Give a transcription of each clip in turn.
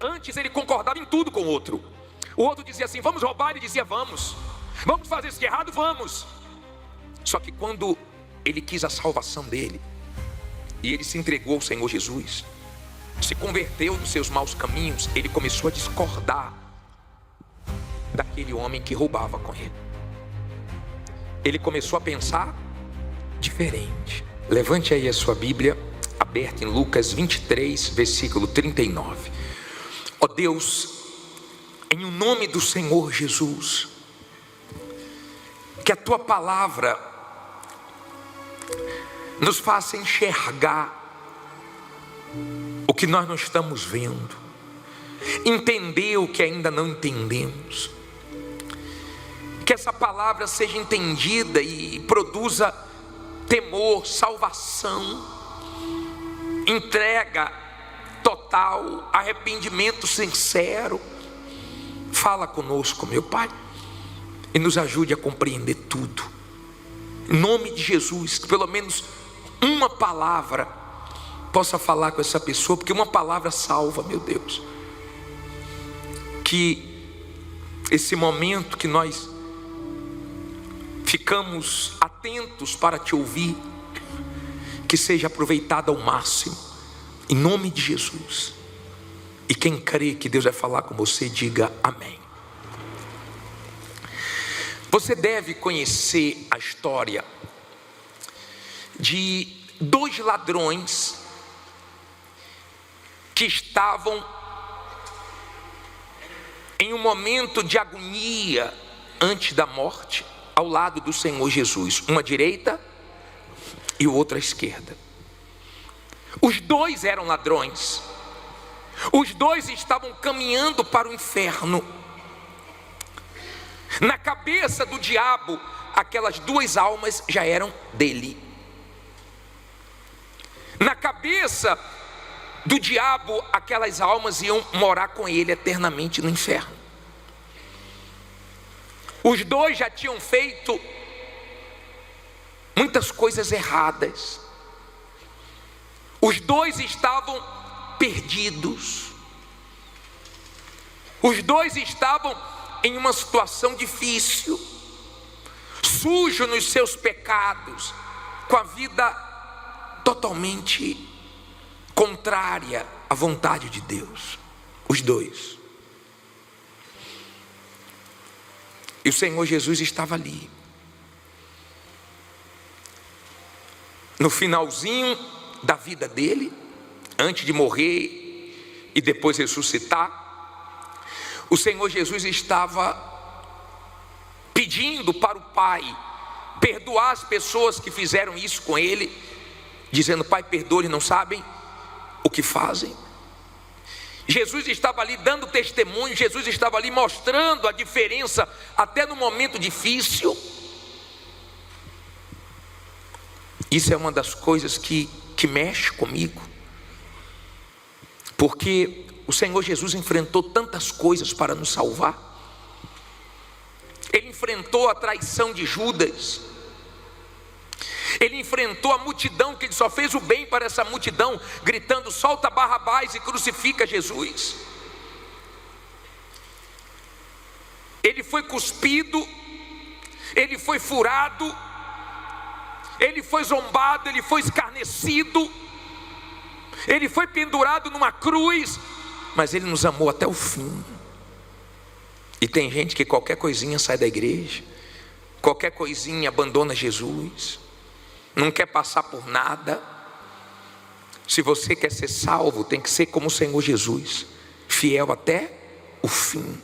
Antes ele concordava em tudo com o outro. O outro dizia assim: vamos roubar, ele dizia: vamos. Vamos fazer isso de errado, vamos. Só que quando ele quis a salvação dele, e ele se entregou ao Senhor Jesus, se converteu dos seus maus caminhos, ele começou a discordar daquele homem que roubava com ele. Ele começou a pensar diferente. Levante aí a sua Bíblia, aberta em Lucas 23, versículo 39. Ó Deus, em o nome do Senhor Jesus, que a tua palavra nos faça enxergar o que nós não estamos vendo, entender o que ainda não entendemos. Que essa palavra seja entendida e produza temor, salvação, entrega total, arrependimento sincero. Fala conosco, meu Pai, e nos ajude a compreender tudo. Em nome de Jesus, que pelo menos uma palavra possa falar com essa pessoa, porque uma palavra salva, meu Deus. Que esse momento que nós ficamos atentos para te ouvir, que seja aproveitado ao máximo, em nome de Jesus. E quem crê que Deus vai falar com você, diga amém. Você deve conhecer a história de dois ladrões que estavam em um momento de agonia antes da morte, ao lado do Senhor Jesus, uma à direita e o outro à esquerda. Os dois eram ladrões, os dois estavam caminhando para o inferno. Na cabeça do diabo, aquelas duas almas já eram dele. Na cabeça do diabo, aquelas almas iam morar com ele eternamente no inferno. Os dois já tinham feito muitas coisas erradas. Os dois estavam perdidos. Os dois estavam em uma situação difícil, sujo nos seus pecados, com a vida totalmente contrária à vontade de Deus. Os dois. E o Senhor Jesus estava ali. No finalzinho da vida dele, antes de morrer e depois ressuscitar, o Senhor Jesus estava pedindo para o Pai perdoar as pessoas que fizeram isso com ele, dizendo: Pai, perdoe, não sabem o que fazem. Jesus estava ali dando testemunho, Jesus estava ali mostrando a diferença até no momento difícil. Isso é uma das coisas que mexe comigo, porque o Senhor Jesus enfrentou tantas coisas para nos salvar. Ele enfrentou a traição de Judas, ele enfrentou a multidão, que ele só fez o bem para essa multidão, gritando: solta Barrabás e crucifica Jesus. Ele foi cuspido, ele foi furado, ele foi zombado, ele foi escarnecido, ele foi pendurado numa cruz, mas ele nos amou até o fim. E tem gente que qualquer coisinha sai da igreja, qualquer coisinha abandona Jesus, não quer passar por nada. Se você quer ser salvo, tem que ser como o Senhor Jesus, fiel até o fim.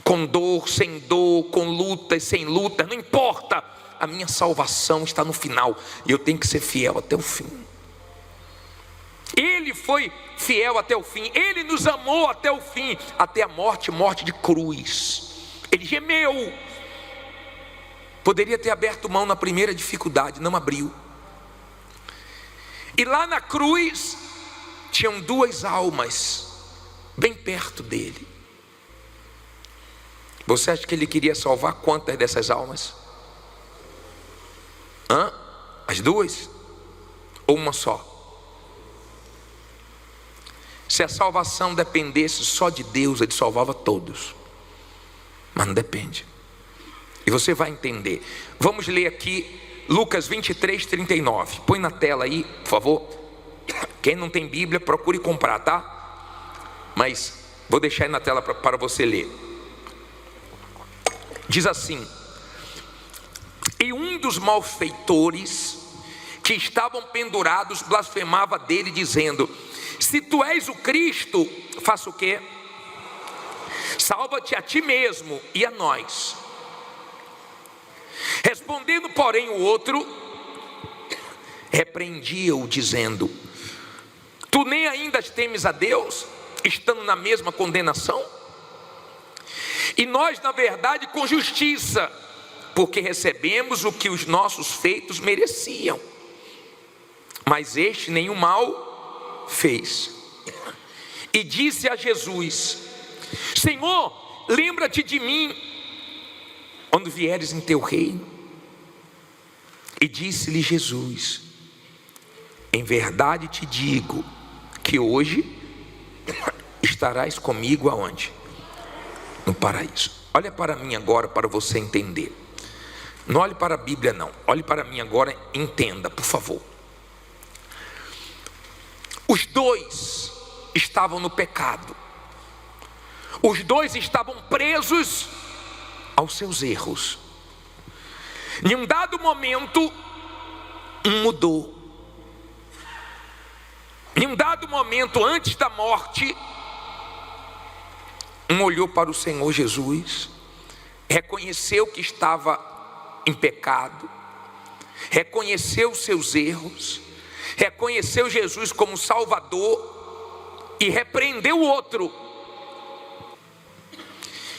Com dor, sem dor, com lutas, sem lutas, não importa. A minha salvação está no final e eu tenho que ser fiel até o fim. Ele foi fiel até o fim, ele nos amou até o fim, até a morte, morte de cruz. Ele gemeu. Poderia ter aberto mão na primeira dificuldade, não abriu. E lá na cruz tinham duas almas bem perto dele. Você acha que ele queria salvar quantas dessas almas? As duas? Ou uma só? Se a salvação dependesse só de Deus, Ele salvava todos. Mas não depende. E você vai entender. Vamos ler aqui Lucas 23, 39. Põe na tela aí, por favor. Quem não tem Bíblia, procure comprar, tá? Mas vou deixar aí na tela para você ler. Diz assim: e um dos malfeitores que estavam pendurados blasfemava dele, dizendo: se tu és o Cristo, faça o quê? Salva-te a ti mesmo e a nós. Respondendo, porém, o outro repreendia-o, dizendo: tu nem ainda temes a Deus, estando na mesma condenação? E nós, na verdade, com justiça, porque recebemos o que os nossos feitos mereciam. Mas este nenhum mal fez. E disse a Jesus: Senhor, lembra-te de mim quando vieres em teu reino. E disse-lhe Jesus: em verdade te digo que hoje estarás comigo aonde? No paraíso. Olha para mim agora para você entender. Não olhe para a Bíblia não. Olhe para mim agora, entenda, por favor. Os dois estavam no pecado. Os dois estavam presos aos seus erros. Em um dado momento, um mudou. Em um dado momento, antes da morte, um olhou para o Senhor Jesus, reconheceu que estava em pecado, reconheceu os seus erros, reconheceu Jesus como Salvador e repreendeu o outro.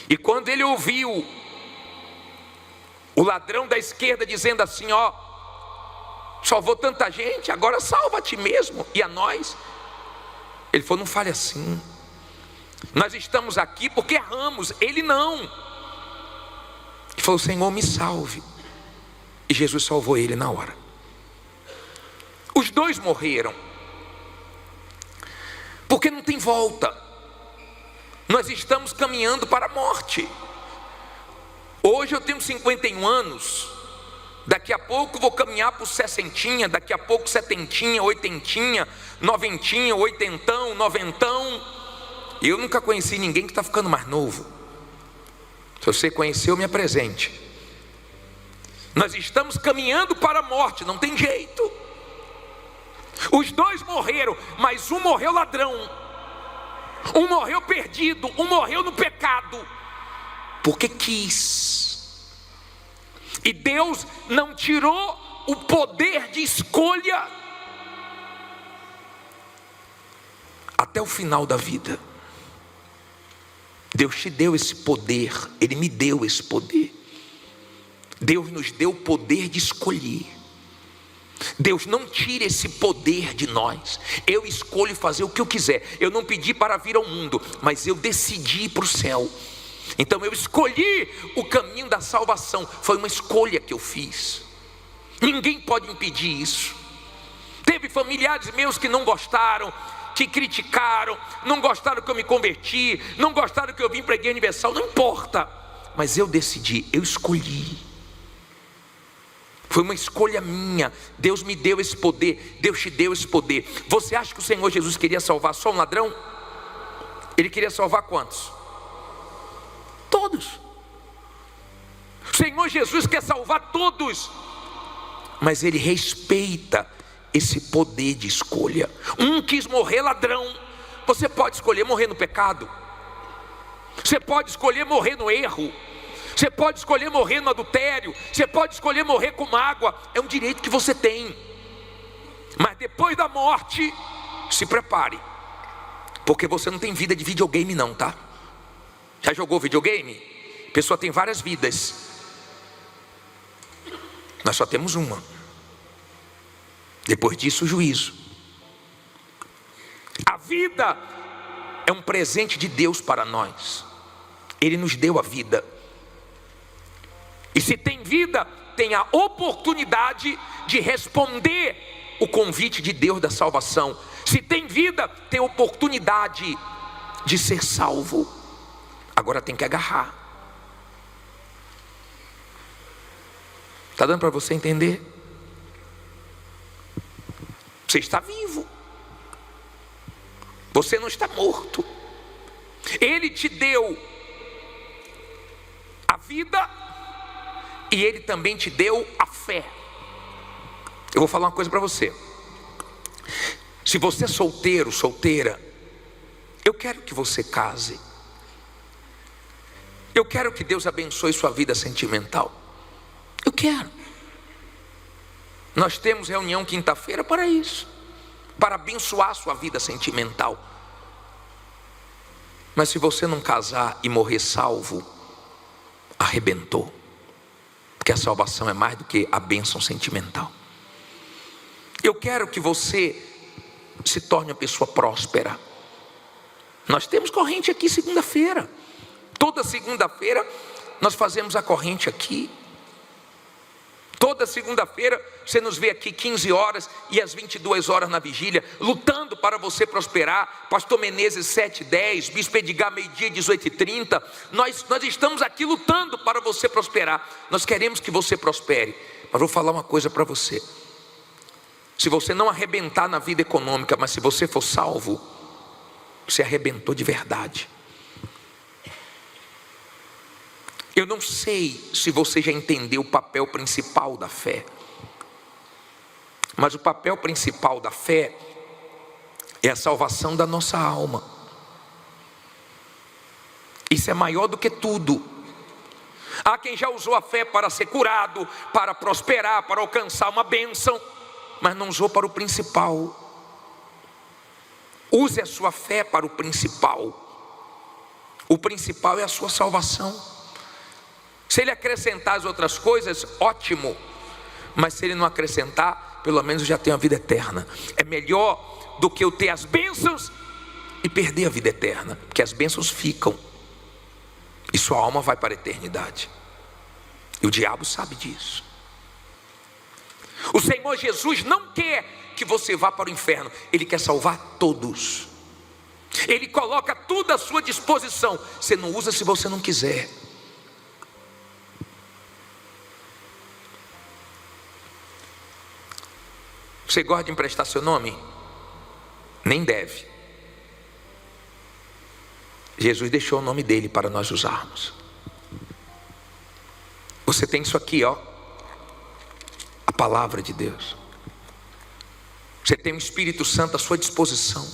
E quando ele ouviu o ladrão da esquerda dizendo assim: ó, salvou tanta gente, agora salva a ti mesmo e a nós. Ele falou: não fale assim, nós estamos aqui porque erramos. Ele não. Ele falou: Senhor, me salve. E Jesus salvou ele na hora. Os dois morreram, porque não tem volta. Nós estamos caminhando para a morte. Hoje eu tenho 51 anos. Daqui a pouco vou caminhar para o 60, daqui a pouco 70, 80, 90, 80, 90. Eu nunca conheci ninguém que está ficando mais novo. Se você conheceu, me apresente. Nós estamos caminhando para a morte, não tem jeito. Os dois morreram, mas um morreu ladrão, um morreu perdido, um morreu no pecado, porque quis. E Deus não tirou o poder de escolha até o final da vida. Deus te deu esse poder, Ele me deu esse poder. Deus nos deu o poder de escolher. Deus não tira esse poder de nós. Eu escolho fazer o que eu quiser. Eu não pedi para vir ao mundo, mas eu decidi ir para o céu. Então eu escolhi o caminho da salvação. Foi uma escolha que eu fiz. Ninguém pode impedir isso. Teve familiares meus que não gostaram, que criticaram, não gostaram que eu me converti, não gostaram que eu vim para a Igreja Universal. Não importa, mas eu decidi, eu escolhi. Foi uma escolha minha. Deus me deu esse poder. Deus te deu esse poder. Você acha que o Senhor Jesus queria salvar só um ladrão? Ele queria salvar quantos? Todos. O Senhor Jesus quer salvar todos, mas Ele respeita esse poder de escolha. Um quis morrer ladrão. Você pode escolher morrer no pecado. Você pode escolher morrer no erro. Você pode escolher morrer no adultério. Você pode escolher morrer com mágoa. É um direito que você tem. Mas depois da morte, se prepare, porque você não tem vida de videogame não, tá? Já jogou videogame? A pessoa tem várias vidas. Nós só temos uma. Depois disso, o juízo. A vida é um presente de Deus para nós. Ele nos deu a vida. E se tem vida, tem a oportunidade de responder o convite de Deus da salvação. Se tem vida, tem oportunidade de ser salvo. Agora tem que agarrar. Está dando para você entender? Você está vivo. Você não está morto. Ele te deu a vida e Ele também te deu a fé. Eu vou falar uma coisa para você. Se você é solteiro, solteira, eu quero que você case. Eu quero que Deus abençoe sua vida sentimental. Eu quero. Nós temos reunião quinta-feira para isso, para abençoar sua vida sentimental. Mas se você não casar e morrer salvo, arrebentou. Porque a salvação é mais do que a bênção sentimental. Eu quero que você se torne uma pessoa próspera. Nós temos corrente aqui segunda-feira. Toda segunda-feira nós fazemos a corrente aqui. Toda segunda-feira você nos vê aqui 15 horas e às 22 horas na vigília, lutando para você prosperar. Pastor Menezes 7h10, Bispo Edgar meio-dia 18h30. Nós estamos aqui lutando para você prosperar. Nós queremos que você prospere. Mas vou falar uma coisa para você. Se você não arrebentar na vida econômica, mas se você for salvo, você arrebentou de verdade. Eu não sei se você já entendeu o papel principal da fé. Mas o papel principal da fé é a salvação da nossa alma. Isso é maior do que tudo. Há quem já usou a fé para ser curado, para prosperar, para alcançar uma bênção, mas não usou para o principal. Use a sua fé para o principal. O principal é a sua salvação. Se ele acrescentar as outras coisas, ótimo. Mas se ele não acrescentar, pelo menos eu já tenho a vida eterna. É melhor do que eu ter as bênçãos e perder a vida eterna. Porque as bênçãos ficam e sua alma vai para a eternidade. E o diabo sabe disso. O Senhor Jesus não quer que você vá para o inferno. Ele quer salvar todos. Ele coloca tudo à sua disposição. Você não usa se você não quiser. Você gosta de emprestar seu nome? Nem deve. Jesus deixou o nome dele para nós usarmos. Você tem isso aqui, ó, a palavra de Deus. Você tem o Espírito Santo à sua disposição.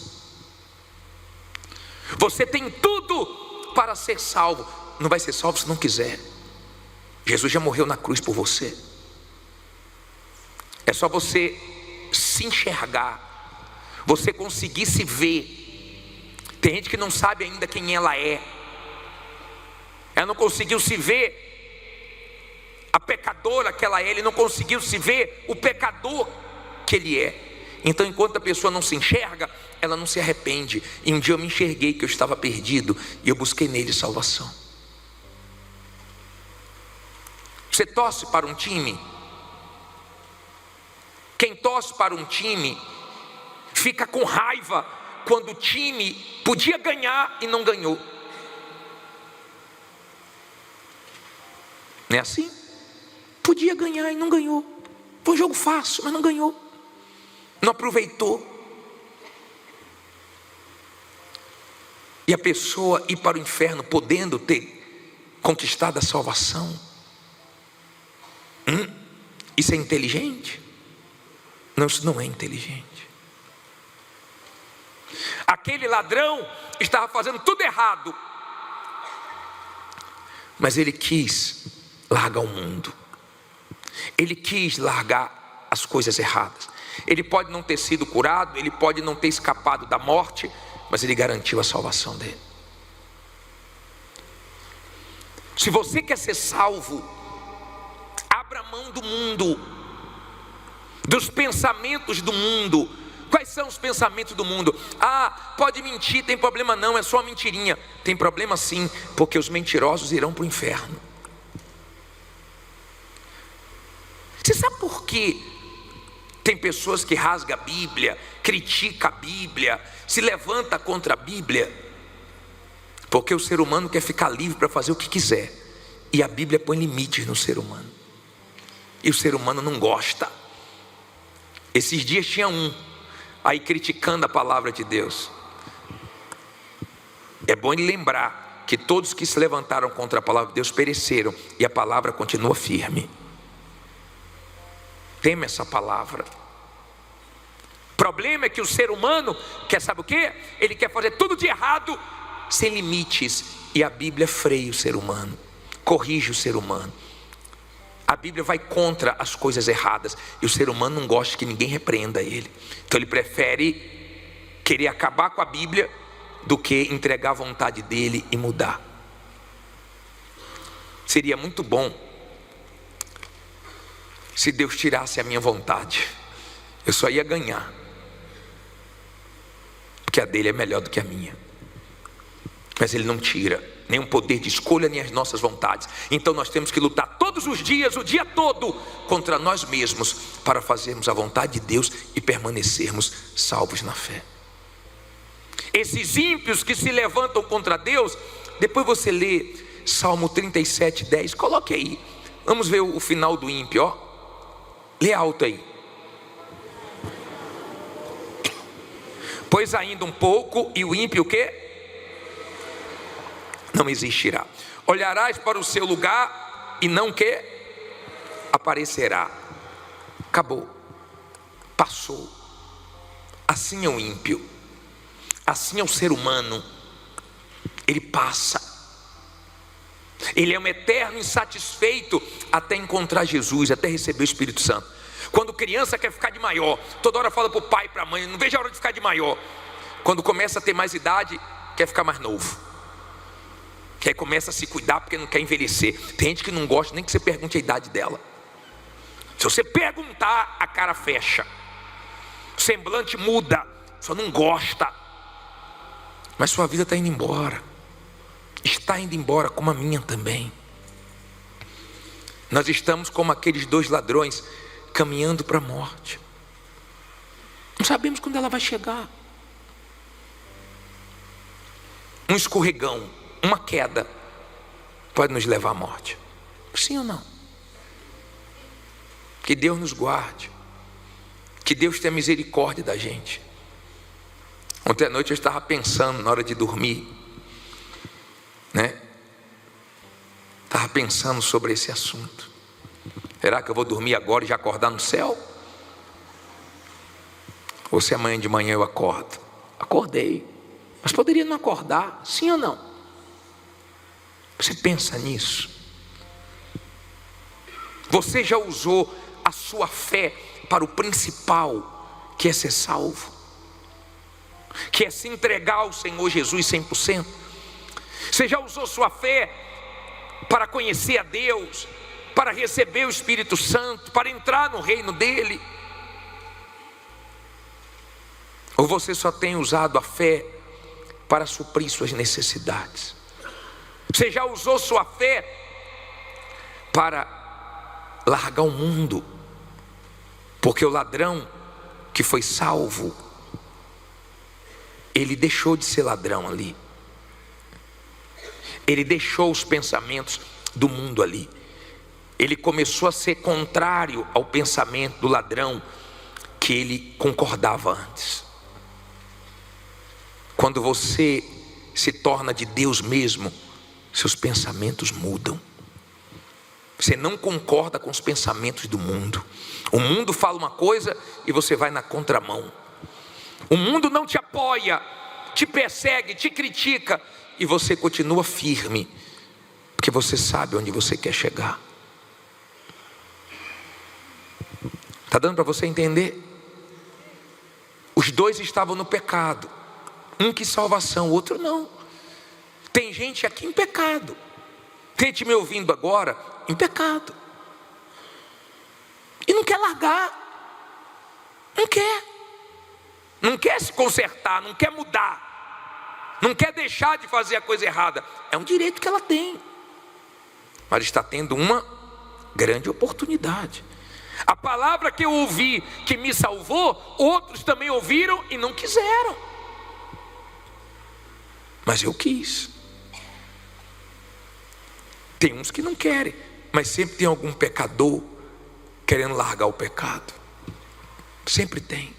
Você tem tudo para ser salvo. Não vai ser salvo se não quiser. Jesus já morreu na cruz por você. É só você se enxergar, você conseguir se ver. Tem gente que não sabe ainda quem ela é. Ela não conseguiu se ver a pecadora que ela é. Ele não conseguiu se ver o pecador que ele é. Então enquanto a pessoa não se enxerga, ela não se arrepende. E um dia eu me enxerguei que eu estava perdido e eu busquei nele salvação. Você torce para um time? Quem torce para um time fica com raiva quando o time podia ganhar e não ganhou. Não é assim? Podia ganhar e não ganhou. Foi um jogo fácil, mas não ganhou. Não aproveitou. E a pessoa ir para o inferno podendo ter conquistado a salvação. Isso é inteligente? Não, isso não é inteligente. Aquele ladrão estava fazendo tudo errado, mas ele quis largar o mundo. Ele quis largar as coisas erradas. Ele pode não ter sido curado, ele pode não ter escapado da morte, mas ele garantiu a salvação dele. Se você quer ser salvo, abra mão do mundo, dos pensamentos do mundo. Quais são os pensamentos do mundo? Ah, pode mentir, tem problema não, é só uma mentirinha. Tem problema sim, porque os mentirosos irão para o inferno. Você sabe por que Tem pessoas que rasgam a Bíblia, criticam a Bíblia, se levanta contra a Bíblia, porque o ser humano quer ficar livre para fazer o que quiser, e a Bíblia põe limites no ser humano, e o ser humano não gosta. Esses dias tinha um aí criticando a palavra de Deus. É bom ele lembrar que todos que se levantaram contra a palavra de Deus pereceram, e a palavra continua firme. Tema essa palavra. O problema é que o ser humano quer, sabe o quê? Ele quer fazer tudo de errado, sem limites, e a Bíblia freia o ser humano, corrige o ser humano. A Bíblia vai contra as coisas erradas, e o ser humano não gosta que ninguém repreenda ele. Então ele prefere querer acabar com a Bíblia do que entregar a vontade dele e mudar. Seria muito bom se Deus tirasse a minha vontade, eu só ia ganhar, porque a dele é melhor do que a minha. Mas ele não tira nem o poder de escolha, nem as nossas vontades. Então nós temos que lutar todos os dias, o dia todo, contra nós mesmos, para fazermos a vontade de Deus e permanecermos salvos na fé. Esses ímpios que se levantam contra Deus, depois você lê Salmo 37:10, coloque aí, vamos ver o final do ímpio, ó. Lê alto aí. Pois ainda um pouco, e o ímpio o quê? Não existirá. Olharás para o seu lugar, e não que aparecerá. Acabou, passou. Assim é o ímpio, assim é o ser humano. Ele passa, ele é um eterno insatisfeito até encontrar Jesus, até receber o Espírito Santo. Quando criança quer ficar de maior, toda hora fala para o pai e para a mãe, não vejo a hora de ficar de maior. Quando começa a ter mais idade, quer ficar mais novo, que aí começa a se cuidar porque não quer envelhecer. Tem gente que não gosta nem que você pergunte a idade dela. Se você perguntar, a cara fecha, o semblante muda, só não gosta. Mas sua vida está indo embora, está indo embora, como a minha também. Nós estamos como aqueles dois ladrões caminhando para a morte. Não sabemos quando ela vai chegar. Um escorregão, uma queda pode nos levar à morte. Sim ou não? Que Deus nos guarde, que Deus tenha misericórdia da gente. Ontem à noite eu estava pensando na hora de dormir, né? Estava pensando sobre esse assunto. Será que eu vou dormir agora e já acordar no céu? Ou se amanhã de manhã eu acordo? Acordei, mas poderia não acordar, sim ou não? Você pensa nisso? Você já usou a sua fé para o principal, que é ser salvo, que é se entregar ao Senhor Jesus 100%? Você já usou sua fé para conhecer a Deus, para receber o Espírito Santo, para entrar no reino dele? Ou você só tem usado a fé para suprir suas necessidades? Você já usou sua fé para largar o mundo? Porque o ladrão que foi salvo, ele deixou de ser ladrão ali. Ele deixou os pensamentos do mundo ali. Ele começou a ser contrário ao pensamento do ladrão que ele concordava antes. Quando você se torna de Deus mesmo, seus pensamentos mudam. Você não concorda com os pensamentos do mundo. O mundo fala uma coisa e você vai na contramão. O mundo não te apoia, te persegue, te critica, e você continua firme, porque você sabe onde você quer chegar. Está dando para você entender? Os dois estavam no pecado, um quis salvação, o outro não. Tem gente aqui em pecado, tem gente me ouvindo agora em pecado, e não quer largar, não quer se consertar, não quer mudar, não quer deixar de fazer a coisa errada. É um direito que ela tem, mas está tendo uma grande oportunidade. A palavra que eu ouvi, que me salvou, outros também ouviram e não quiseram. Mas eu quis. Tem uns que não querem, mas sempre tem algum pecador querendo largar o pecado. Sempre tem.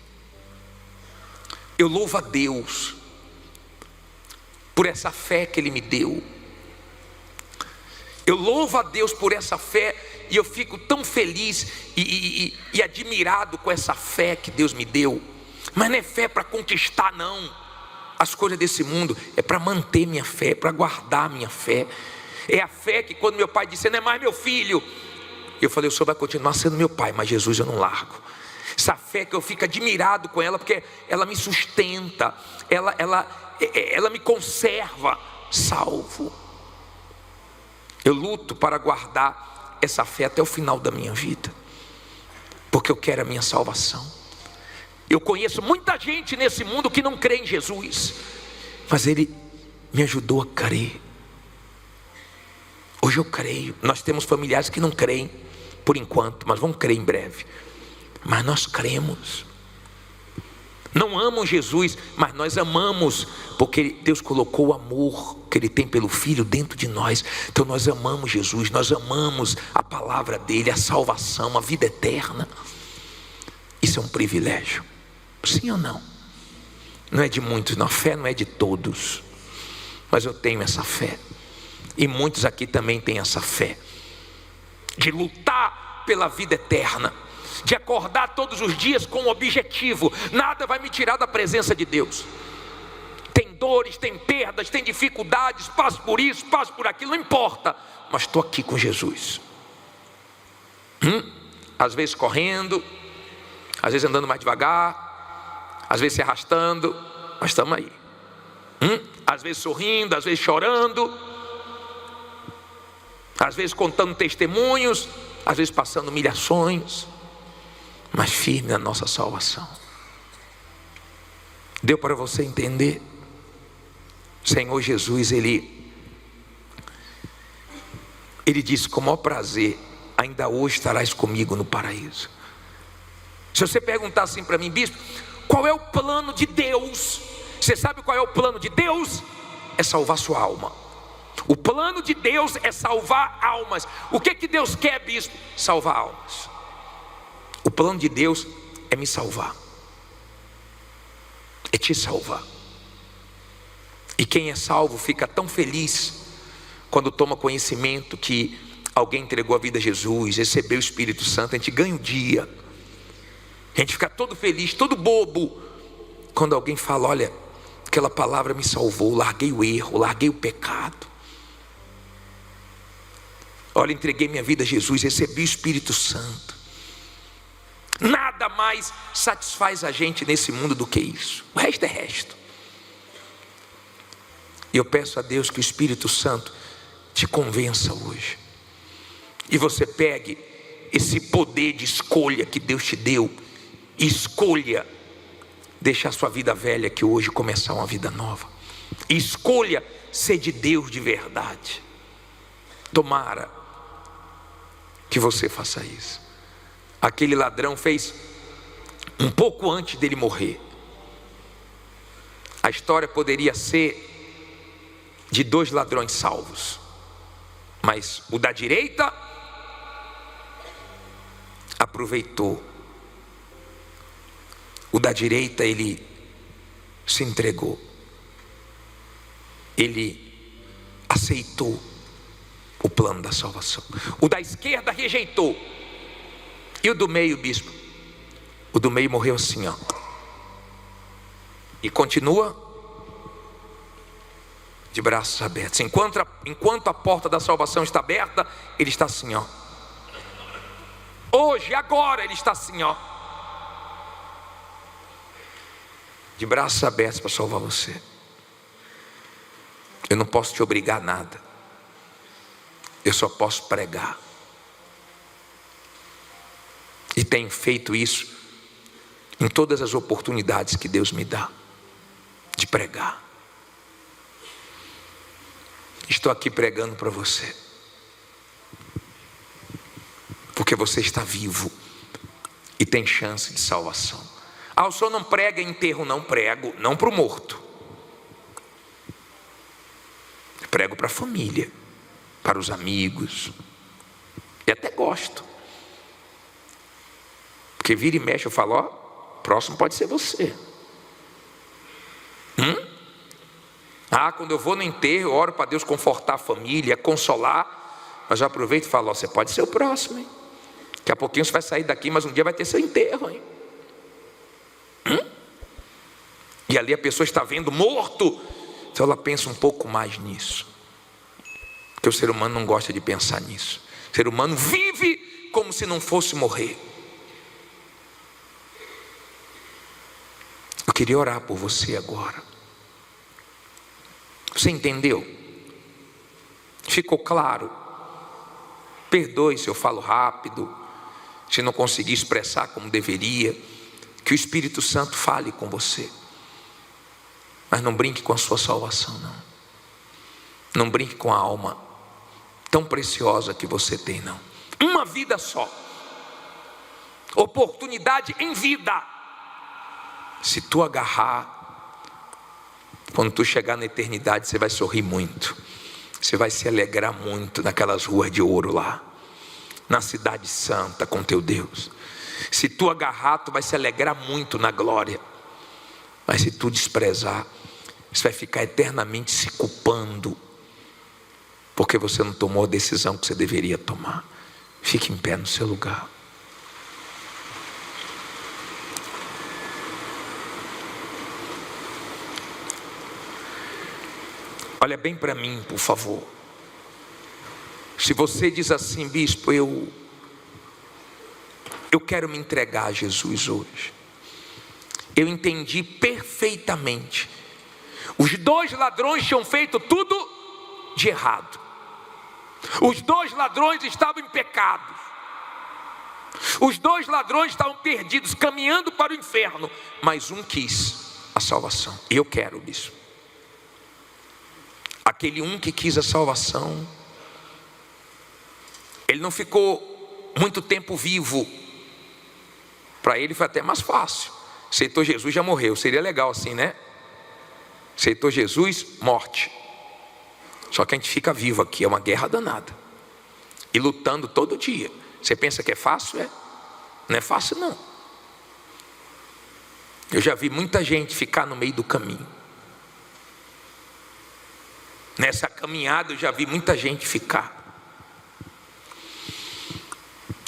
Eu louvo a Deus por essa fé que Ele me deu. Eu louvo a Deus por essa fé e eu fico tão feliz e admirado com essa fé que Deus me deu. Mas não é fé para conquistar não as coisas desse mundo, é para manter minha fé, para guardar minha fé. É a fé que quando meu pai disse, não é mais meu filho, eu falei, o senhor vai continuar sendo meu pai, mas Jesus eu não largo. Essa fé que eu fico admirado com ela, porque ela me sustenta, ela me conserva salvo. Eu luto para guardar essa fé até o final da minha vida, porque eu quero a minha salvação. Eu conheço muita gente nesse mundo que não crê em Jesus, mas Ele me ajudou a crer. Hoje eu creio. Nós temos familiares que não creem por enquanto, mas vão crer em breve. Mas nós cremos. Não amam Jesus, mas nós amamos, porque Deus colocou o amor que Ele tem pelo Filho dentro de nós. Então nós amamos Jesus, nós amamos a palavra dEle, a salvação, a vida eterna. Isso é um privilégio, sim ou não? Não é de muitos, não. A fé não é de todos, mas eu tenho essa fé. E muitos aqui também têm essa fé, de lutar pela vida eterna, de acordar todos os dias com um objetivo. Nada vai me tirar da presença de Deus. Tem dores, tem perdas, tem dificuldades, passo por isso, passo por aquilo, não importa, mas estou aqui com Jesus. Às vezes correndo, às vezes andando mais devagar, às vezes se arrastando, mas estamos aí. Às vezes sorrindo, às vezes chorando, às vezes contando testemunhos, às vezes passando humilhações, mas firme na nossa salvação. Deu para você entender? Senhor Jesus, Ele disse, com o maior prazer, ainda hoje estarás comigo no paraíso. Se você perguntar assim para mim, bispo, qual é o plano de Deus? Você sabe qual é o plano de Deus? É salvar sua alma. O plano de Deus é salvar almas. O que Deus quer, bispo? Salvar almas. O plano de Deus é me salvar, é te salvar. E quem é salvo fica tão feliz quando toma conhecimento que alguém entregou a vida a Jesus, recebeu o Espírito Santo. A gente ganha o dia, a gente fica todo feliz, todo bobo, quando alguém fala, olha, aquela palavra me salvou, larguei o erro, larguei o pecado. Olha, entreguei minha vida a Jesus, recebi o Espírito Santo. Nada mais satisfaz a gente nesse mundo do que isso. O resto é resto. E eu peço a Deus que o Espírito Santo te convença hoje, e você pegue esse poder de escolha que Deus te deu, e escolha deixar sua vida velha aqui hoje, começar uma vida nova. E escolha ser de Deus de verdade. Tomara que você faça isso. Aquele ladrão fez um pouco antes dele morrer. A história poderia ser de 2 ladrões salvos, mas o da direita aproveitou. O da direita, ele se entregou, ele aceitou o plano da salvação. O da esquerda rejeitou. E o do meio, bispo? O do meio morreu assim, ó. E continua de braços abertos. Enquanto a porta da salvação está aberta, ele está assim, ó. Hoje, agora, ele está assim, ó, de braços abertos para salvar você. Eu não posso te obrigar a nada. Eu só posso pregar. E tenho feito isso em todas as oportunidades que Deus me dá de pregar. Estou aqui pregando para você, porque você está vivo, e tem chance de salvação. O senhor não prega enterro? Não prego, não para o morto. Eu prego para a família, para os amigos. E até gosto. Porque vira e mexe eu falo, próximo pode ser você. Quando eu vou no enterro, eu oro para Deus confortar a família, consolar. Mas eu aproveito e falo, você pode ser o próximo, hein? Daqui a pouquinho você vai sair daqui, mas um dia vai ter seu enterro, hein? E ali a pessoa está vendo morto. Então ela pensa um pouco mais nisso. Porque o ser humano não gosta de pensar nisso. O ser humano vive como se não fosse morrer. Eu queria orar por você agora. Você entendeu? Ficou claro? Perdoe se eu falo rápido, se não conseguir expressar como deveria. Que o Espírito Santo fale com você. Mas não brinque com a sua salvação, não. Não brinque com a alma tão preciosa que você tem, não. Uma vida só. Oportunidade em vida. Se tu agarrar, quando tu chegar na eternidade, você vai sorrir muito. Você vai se alegrar muito naquelas ruas de ouro lá, na cidade santa com teu Deus. Se tu agarrar, tu vai se alegrar muito na glória. Mas se tu desprezar, você vai ficar eternamente se culpando, porque você não tomou a decisão que você deveria tomar. Fique em pé no seu lugar. Olha bem para mim, por favor. Se você diz assim, bispo, eu quero me entregar a Jesus hoje. Eu entendi perfeitamente. Os dois ladrões tinham feito tudo de errado. Os dois ladrões estavam em pecado. Os dois ladrões estavam perdidos, caminhando para o inferno. Mas um quis a salvação. E eu quero isso. Aquele um que quis a salvação, ele não ficou muito tempo vivo. Para ele foi até mais fácil. Aceitou Jesus, já morreu. Seria legal assim, né? Aceitou Jesus, morte. Só que a gente fica vivo aqui, é uma guerra danada. E lutando todo dia. Você pensa que é fácil? Não é fácil não. Eu já vi muita gente ficar no meio do caminho. Nessa caminhada eu já vi muita gente ficar.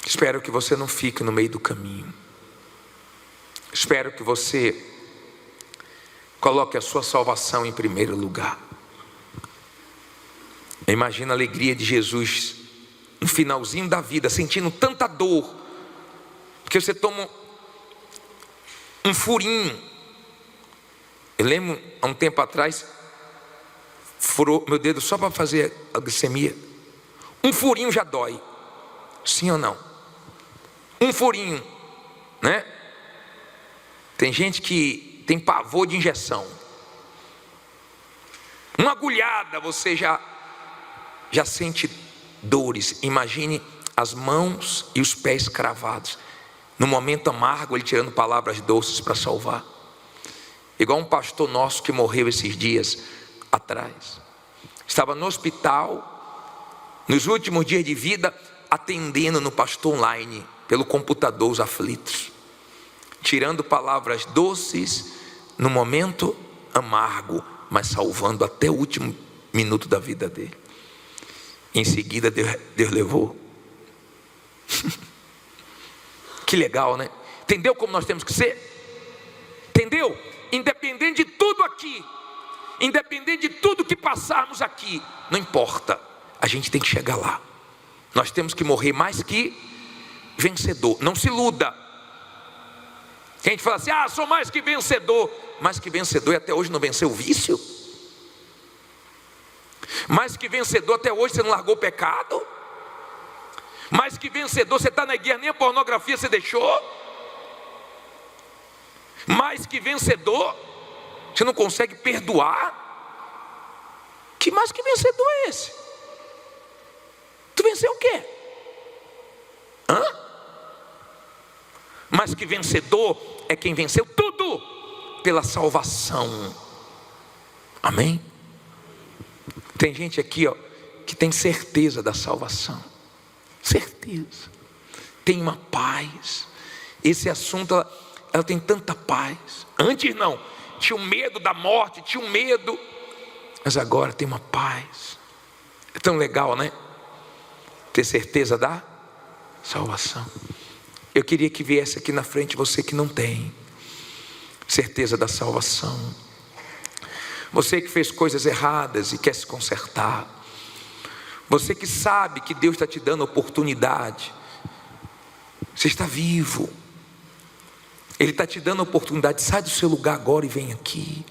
Espero que você não fique no meio do caminho. Espero que você coloque a sua salvação em primeiro lugar. Imagina a alegria de Jesus no finalzinho da vida, sentindo tanta dor, porque você toma um furinho. Eu lembro há um tempo atrás, furou meu dedo só para fazer a glicemia. Um furinho já dói, sim ou não? Um furinho, né? Tem gente que tem pavor de injeção. Uma agulhada você já sente dores. Imagine as mãos e os pés cravados. No momento amargo, ele tirando palavras doces para salvar. Igual um pastor nosso que morreu esses dias atrás. Estava no hospital, nos últimos dias de vida, atendendo no pastor online, pelo computador, os aflitos. Tirando palavras doces no momento amargo, mas salvando até o último minuto da vida dele. Em seguida Deus levou. Que legal, né? Entendeu como nós temos que ser? Entendeu? Independente de tudo aqui, independente de tudo que passarmos aqui, não importa, a gente tem que chegar lá. Nós temos que morrer mais que vencedor. Não se iluda. A gente fala assim, sou mais que vencedor. Mais que vencedor e até hoje não venceu o vício. Mais que vencedor, até hoje você não largou o pecado. Mais que vencedor, você está na guerra, nem a pornografia você deixou. Mais que vencedor, você não consegue perdoar. Que mais que vencedor é esse? Tu venceu o quê? mas que vencedor é quem venceu tudo pela salvação. Amém? Tem gente aqui, que tem certeza da salvação, certeza, tem uma paz. Esse assunto, ela tem tanta paz. Antes não, tinha um medo da morte, tinha um medo, mas agora tem uma paz. É tão legal, né? Ter certeza da salvação. Eu queria que viesse aqui na frente você que não tem certeza da salvação, você que fez coisas erradas e quer se consertar, você que sabe que Deus está te dando oportunidade, você está vivo, Ele está te dando oportunidade. Sai do seu lugar agora e vem aqui.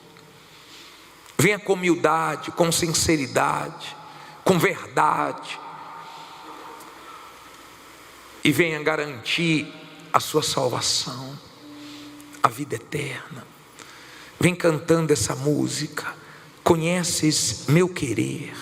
Venha com humildade, com sinceridade, com verdade, e venha garantir a sua salvação, a vida eterna. Vem cantando essa música: conheces meu querer.